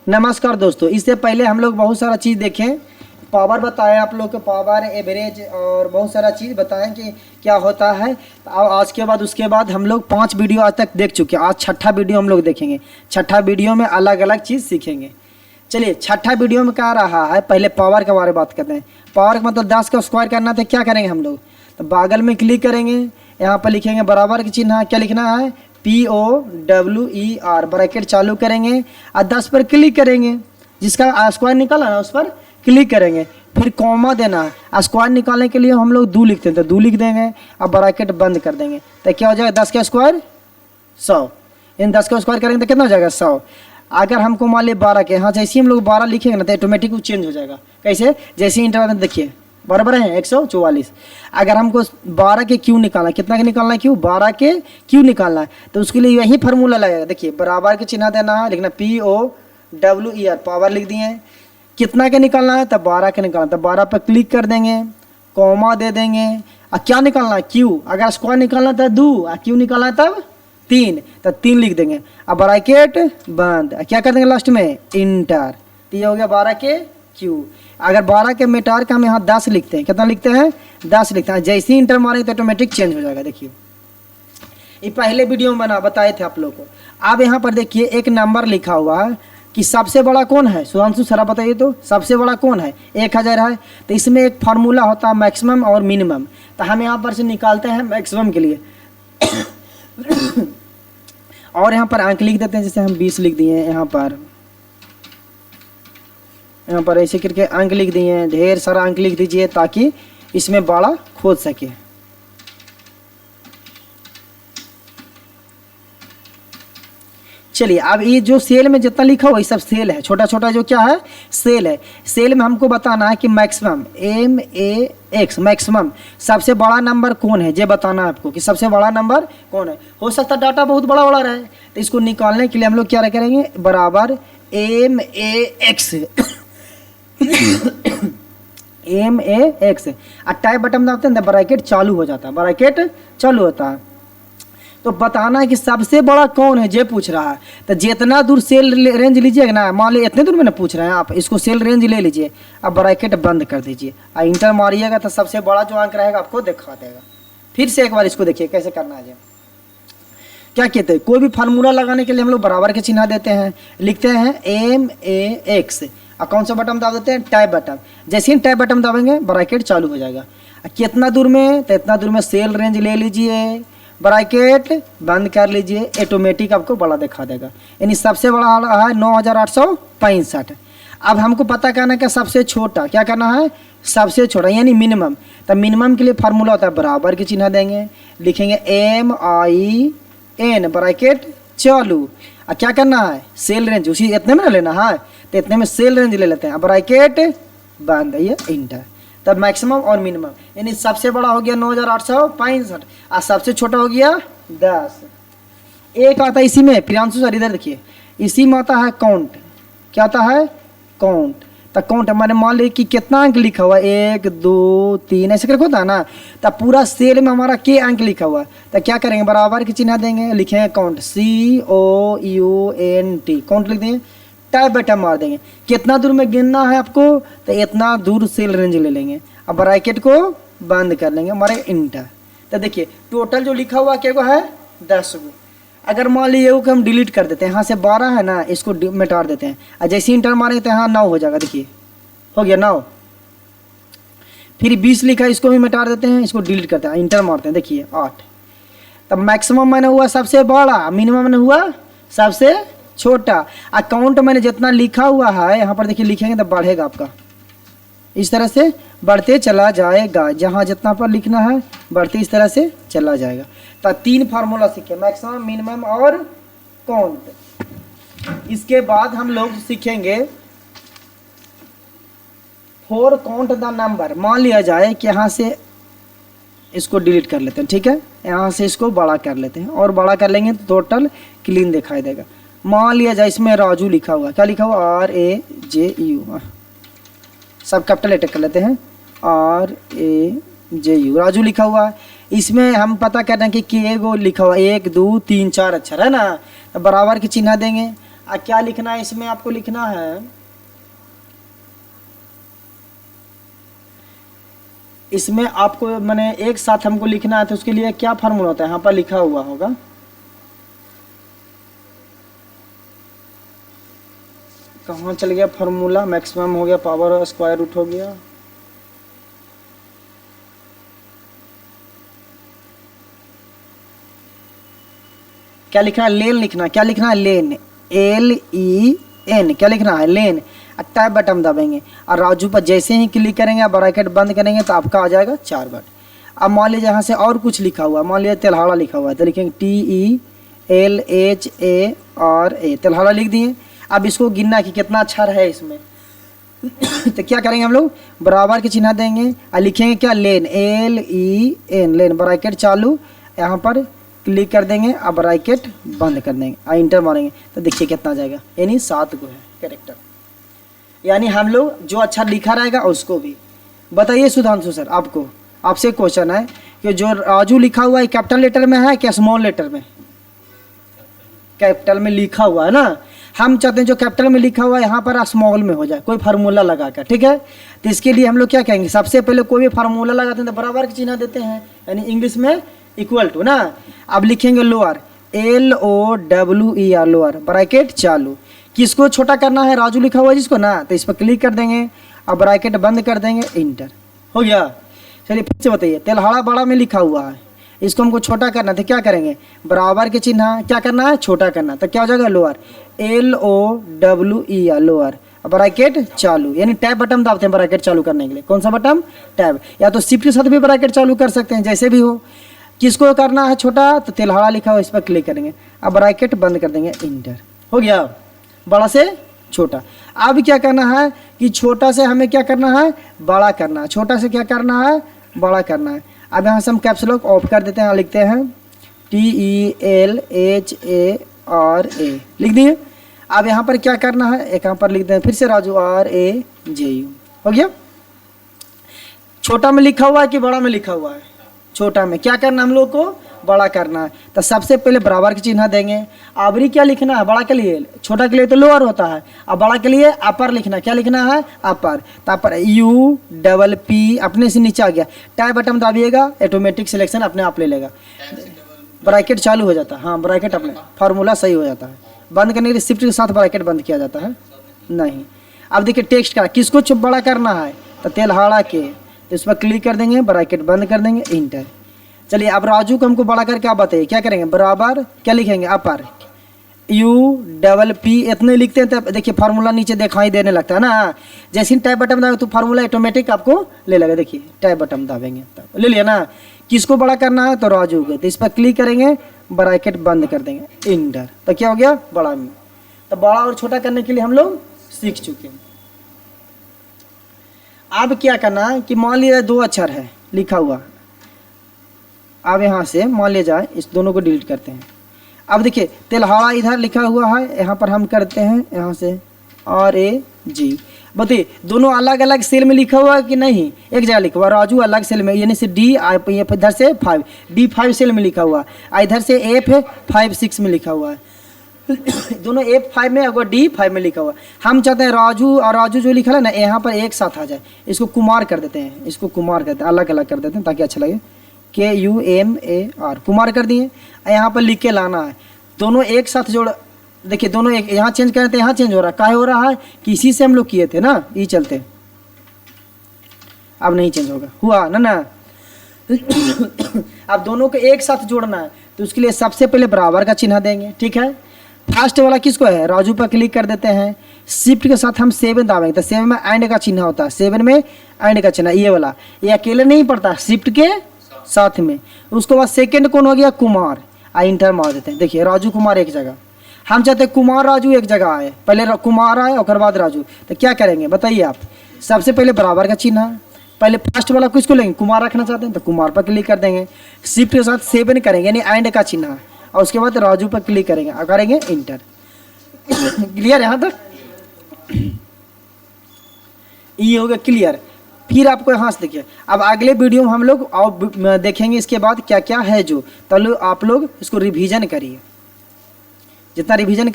नमस्कार दोस्तों, इससे पहले हम लोग बहुत सारा चीज़ देखें। पावर बताएं आप लोग को, पावर एवरेज और बहुत सारा चीज़ बताएं कि क्या होता है। आज के बाद उसके बाद हम लोग 5 वीडियो आज तक देख चुके हैं। आज छठा वीडियो हम लोग देखेंगे। छठा वीडियो में अलग अलग चीज़ सीखेंगे। चलिए, छठा वीडियो में क्या रहा है, पहले पावर के बारे में बात करते हैं। पावर का मतलब 10 का स्क्वायर करना था। क्या करेंगे हम लोग, तो बगल में क्लिक करेंगे, यहाँ पर लिखेंगे बराबर के चिन्ह। क्या लिखना है, POWER, ब्रैकेट चालू करेंगे और 10 पर क्लिक करेंगे। जिसका स्क्वायर निकाला ना उस पर क्लिक करेंगे, फिर कॉमा देना है। स्क्वायर निकालने के लिए हम लोग 2 लिखते हैं तो 2 लिख देंगे और ब्रैकेट बंद कर देंगे। तो क्या हो जाएगा, 10 का स्क्वायर 100। इन 10 का स्क्वायर करेंगे तो कितना हो जाएगा, 100। अगर हमको मान लिया 12 के, हाँ जैसे ही हम लोग 12 लिखेंगे ना तो ऑटोमेटिक वो चेंज हो जाएगा। कैसे, जैसे ही इंटर देखिए बराबर है 144। अगर हमको 12 के क्यू निकालना है, कितना के निकालना है, क्यू 12 के क्यू निकालना है, तो उसके लिए यही फार्मूला लगेगा। देखिए बराबर के चिन्ह देना है, लिखना POWER, पावर लिख दिए। कितना के निकालना है, तब 12 के निकालना है, तब 12 पर क्लिक कर देंगे, कॉमा दे देंगे। और क्या निकालना है, क्यू। अगर स्क्वायर निकालना था 2 और क्यू निकालना है तब 3, तो 3 लिख देंगे। अब ब्रैकेट बंद, क्या कर देंगे लास्ट में, इंटर। तो ये हो गया 12 के क्यू। अगर 12 के मीटर का हम यहाँ 10 लिखते हैं, कितना लिखते हैं, 10 लिखते हैं। जैसे ही इंटर मारेंगे तो ऑटोमेटिक चेंज हो जाएगा। देखिए ये पहले वीडियो में बताए थे आप लोग को। अब यहाँ पर देखिए एक नंबर लिखा हुआ है कि सबसे बड़ा कौन है। सुधांशु सर बताइए तो सबसे बड़ा कौन है, 1000 है। तो इसमें एक फार्मूला होता है मैक्सिमम और मिनिमम। तो हम यहाँ पर से निकालते हैं मैक्सिमम के लिए और यहाँ पर अंक लिख देते हैं। जैसे हम 20 लिख दिए, यहाँ पर ऐसे करके अंक लिख दिए। ढेर सारा अंक लिख दीजिए ताकि इसमें बड़ा खोज सके। चलिए, अब ये जो सेल में जितना लिखा हुआ ये सब सेल है। छोटा छोटा जो क्या है, सेल है। सेल में हमको बताना है कि मैक्सिमम MAX, मैक्सिमम सबसे बड़ा नंबर कौन है, ये बताना है आपको कि सबसे बड़ा नंबर कौन है। हो सकता है डाटा बहुत बड़ा बड़ा रहे, तो इसको निकालने के लिए हम लोग क्या करेंगे, बराबर MAX MAX और टाइप बटन दबाते हैं, ब्रैकेट चालू हो जाता है, ब्रैकेट चालू होता है। तो बताना है कि सबसे बड़ा कौन है, ये पूछ रहा है। तो जितना दूर सेल रेंज लीजिएगा ना, मान लीजिए इतने दूर में ना पूछ रहे हैं आप, इसको सेल रेंज ले लीजिए। अब ब्रैकेट बंद कर दीजिए और इंटर मारिएगा तो सबसे बड़ा जो अंक रहेगा आपको दिखा देगा। फिर से एक बार इसको देखिए कैसे करना है। क्या कहते हैं, कोई भी फार्मूला लगाने के लिए हम लोग बराबर के चिन्ह देते हैं, लिखते हैं MAX और कौन सा बटन दबा देते हैं, टाइप बटन। जैसे ही टाइप बटन दबाएंगे ब्रैकेट चालू हो जाएगा। कितना दूर में, तो इतना दूर में सेल रेंज ले लीजिए, ब्रैकेट बंद कर लीजिए, ऑटोमेटिक आपको बड़ा दिखा देगा। यानी सबसे बड़ा है 9865। अब हमको पता करना है कि सबसे छोटा, क्या करना है, सबसे छोटा यानी मिनिमम। तो मिनिमम के लिए फार्मूला होता है बराबर के चिन्ह देंगे, लिखेंगे MIN, ब्रैकेट चालू। और क्या करना है, सेल रेंज उसी इतने में लेना है, तो इतने में सेल रेंज ले लेते हैं, ब्रैकेट बंद, ये इंटर। तब मैक्सिमम और मिनिमम, यानी सबसे बड़ा हो गया 9865 और सबसे छोटा हो गया 10। एक आता है इसी में, प्रियांशु सर इधर देखिए, इसी में आता है काउंट। क्या आता है, काउंट। तो काउंट मैंने मान लिया कि कितना अंक लिखा हुआ है, 1 2 3 ऐसे करके होता है ना। तो पूरा सेल में हमारा के अंक लिखा हुआ है, तो क्या करेंगे, बराबर के चिन्ह देंगे, लिखेंगे काउंट, COUNT, काउंट लिख देंगे, टाइप बटन मार देंगे। कितना दूर में गिनना है आपको, तो इतना दूर सेल रेंज ले लेंगे। अब ब्रैकेट को बंद कर लेंगे, हमारे इंटर। तो देखिए टोटल जो लिखा हुआ क्या है, 10 गो। अगर मान लीजिए को हम डिलीट कर देते हैं, यहाँ से 12 है ना, इसको मिटा देते हैं और जैसे इंटर मारेंगे तो यहाँ 9 हो जाएगा। देखिए हो गया 9। फिर 20 लिखा है, इसको भी मिटा देते हैं, इसको डिलीट करते हैं, इंटर मारते हैं, देखिए 8। तब मैक्सिमम मैंने हुआ सबसे बड़ा, मिनिमम मैंने हुआ सबसे छोटा। अकाउंट मैंने जितना लिखा हुआ है यहाँ पर देखिए लिखेंगे तो बढ़ेगा आपका, इस तरह से बढ़ते चला जाएगा। जहाँ जितना पर लिखना है बढ़ते इस तरह से चला जाएगा। तो 3 फार्मूला सीखे, मैक्सिमम, मिनिमम और काउंट। इसके बाद हम लोग सीखेंगे 4 काउंट द नंबर। मान लिया जाए कि यहाँ से इसको डिलीट कर लेते हैं, ठीक है, यहाँ से इसको बड़ा कर लेते हैं और बड़ा कर लेंगे तो टोटल क्लीन दिखाई देगा। मान लिया जाए इसमें राजू लिखा हुआ, क्या लिखा हुआ, RAJU, सब कैपिटल लेटर कर लेते हैं, RAJU, राजू लिखा हुआ है। इसमें हम पता कर रहे हैं कि के गो लिखा हुआ, 1 2 3 4 अक्षर है ना। तो बराबर के चिन्ह देंगे, क्या लिखना है इसमें, आपको लिखना है इसमें आपको मैंने एक साथ हमको लिखना है, तो उसके लिए क्या फार्मूला होता है, यहाँ पर लिखा हुआ होगा। कहाँ चल गया फार्मूला, मैक्सिमम हो गया, पावर स्क्वायर रूट हो गया। क्या लिखना है, लेन लिखना, क्या लिखना है, लेन, LEN, क्या लिखना है, लेन। टैब बटन दबाएंगे और राजू पर जैसे ही क्लिक करेंगे, ब्रैकेट बंद करेंगे तो आपका आ जाएगा 4 वर्ड। अब मान लीजिए यहाँ से और कुछ लिखा हुआ, मान लीजिए तेल्हाड़ा लिखा हुआ है, तो लिखेंगे TELHARA, तेल्हाड़ा लिख दिए। अब इसको गिनना कि कितना अक्षर है इसमें तो क्या करेंगे हम लोग, बराबर के चिन्ह देंगे और लिखेंगे क्या, लेन, LEN, लेन, ब्रैकेट चालू, यहाँ पर क्लिक कर देंगे और ब्रैकेट बंद कर देंगे और इंटर मारेंगे, तो देखिए कितना आ जाएगा, यानी 7 को है कैरेक्टर। यानी हम लोग जो अक्षर लिखा रहेगा उसको भी बताइए। सुधांशु सर, आपको आपसे क्वेश्चन है कि जो राजू लिखा हुआ है कैपिटल लेटर में है क्या स्मॉल लेटर में, कैपिटल में लिखा हुआ है ना, हम चाहते हैं जो कैपिटल में लिखा हुआ है यहाँ पर स्मॉल में हो जाए, कोई फार्मूला लगाकर, ठीक है। तो इसके लिए हम लोग क्या कहेंगे, सबसे पहले कोई भी फार्मूला लगाते हैं तो बराबर का चिन्ह देते हैं, यानी इंग्लिश में इक्वल टू ना। अब लिखेंगे लोअर, LOWER, लोअर, ब्रैकेट चालू। किसको छोटा करना है, राजू लिखा हुआ है जिसको ना, तो इस पर क्लिक कर देंगे और ब्रैकेट बंद कर देंगे, इंटर हो गया। चलिए फिर से बताइए, तेल्हाड़ा बड़ा में लिखा हुआ है, इसको हमको छोटा करना है तो क्या करेंगे, बराबर के चिन्ह क्या करना है, छोटा करना, तो क्या हो जाएगा, लोअर, LOWER, लोअर, ब्रैकेट चालू। यानी टैब बटन दाबते हैं ब्रैकेट चालू करने के लिए, कौन सा बटन, टैब, या तो शिफ्ट के साथ भी ब्रैकेट चालू कर सकते हैं, जैसे भी हो। किसको करना है छोटा, तो तेल्हाड़ा लिखा हुआ इस पर क्लिक करेंगे, अब ब्रैकेट बंद कर देंगे, इंटर हो गया, बड़ा से छोटा। अब क्या करना है कि छोटा से हमें क्या करना है, बड़ा करना है, छोटा से क्या करना है, बड़ा करना है। अब यहाँ से हम कैप्स लॉक ऑफ कर देते हैं, लिखते हैं TELHARA, लिख दिए। अब यहाँ पर क्या करना है, एक यहाँ पर लिखते हैं फिर से राजू, RAJU, हो गया। छोटा में लिखा हुआ है कि बड़ा में लिखा हुआ है, छोटा में। क्या करना हम लोग को, बड़ा करना है, तो सबसे पहले बराबर के चिन्ह देंगे। आवरी क्या लिखना है, बड़ा के लिए, छोटा के लिए तो लोअर होता है, अब बड़ा के लिए अपर लिखना, क्या लिखना है, अपर, तो अपर UPP, अपने से नीचे आ गया, टैब बटन दाबिएगा, ऑटोमेटिक सिलेक्शन अपने आप ले लेगा, ब्रैकेट चालू हो जाता है, हाँ ब्रैकेट अपने फार्मूला सही हो जाता है। बंद करने के लिए शिफ्ट के साथ ब्रैकेट बंद किया जाता है नहीं। अब देखिए टेक्स्ट का किसको बड़ा करना है, तो तेल्हाड़ा के, तो इस पर क्लिक कर देंगे, ब्रैकेट बंद कर देंगे, इंटर। चलिए अब राजू को हमको बड़ा करके आप बताइए क्या करेंगे, बराबर क्या लिखेंगे, अपर UPP, इतने लिखते हैं तब देखिए फार्मूला नीचे दिखाई देने लगता है ना। जैसे ही टैब बटन दाबेंगे तो फार्मूला ऑटोमेटिक आपको ले लगेगा, देखिए टैब बटन दाबेंगे तब ले लिया ना। किसको बड़ा करना है, तो राजू को, तो इस पर क्लिक करेंगे, ब्रैकेट बंद कर देंगे, इंटर, तो क्या हो गया, बड़ा में। तो बड़ा और छोटा करने के लिए हम लोग सीख चुके हैं। अब क्या करना है कि मान लीजिए 2 अक्षर है लिखा हुआ, अब यहाँ से मान लिया जाए इस दोनों को डिलीट करते हैं। अब देखिए तेल्हाड़ा इधर लिखा हुआ है, यहाँ पर हम करते हैं यहाँ से RAG, बताइए दोनों अलग अलग सेल में लिखा हुआ है कि नहीं, एक जगह लिखा हुआ, राजू अलग सेल में, यानी से D, इधर से 5, D5 सेल में लिखा हुआ है, इधर से F5-6 में लिखा हुआ है दोनों F5 में और D5 में लिखा हुआ है। हम चाहते हैं राजू और राजू जो लिखा है ना यहाँ पर एक साथ आ जाए, इसको कुमार कर देते हैं, इसको कुमार करते हैं, अलग अलग कर देते हैं ताकि अच्छा लगे, KUMAR, कुमार कर दिए। यहाँ पर लिख के लाना है, दोनों एक साथ जोड़, देखिए दोनों एक, यहाँ चेंज करते हैं, यहाँ चेंज हो रहा है, काहे हो रहा है कि इसी से हम लोग किए थे ना, ये चलते, अब नहीं चेंज होगा, हुआ ना ना अब दोनों को एक साथ जोड़ना है, तो उसके लिए सबसे पहले बराबर का चिन्ह देंगे, ठीक है। फर्स्ट वाला किसको है, राजू पर क्लिक कर देते हैं, शिफ्ट के साथ हम 7 दाबेंगे, तो 7 में एंड का चिन्ह होता है, 7 में एंड का चिन्ह, ये वाला, ये अकेले नहीं पड़ता, शिफ्ट के साथ में। उसके बाद सेकंड कौन हो गया, कुमार, इंटर मार देते हैं, देखिए राजू कुमार एक जगह, हम चाहते हैं कुमार राजू एक जगह आए, पहले कुमार आए और बाद राजू, तो क्या करेंगे बताइए आप, सबसे पहले बराबर का चिन्ह, पहले फर्स्ट वाला किसको लेंगे, कुमार रखना चाहते हैं तो कुमार पर क्लिक कर देंगे, शिफ्ट के साथ 7 करेंगे यानी एंड का चिन्ह, और उसके बाद राजू पर क्लिक करेंगे और करेंगे इंटर क्लियर यहाँ तक, ये हो गया क्लियर। फिर आपको यहाँ से देखिए, अब अगले वीडियो में हम लोग देखेंगे इसके बाद क्या क्या है जो, तो आप लोग इसको रिवीजन करिए, जितना रिवीजन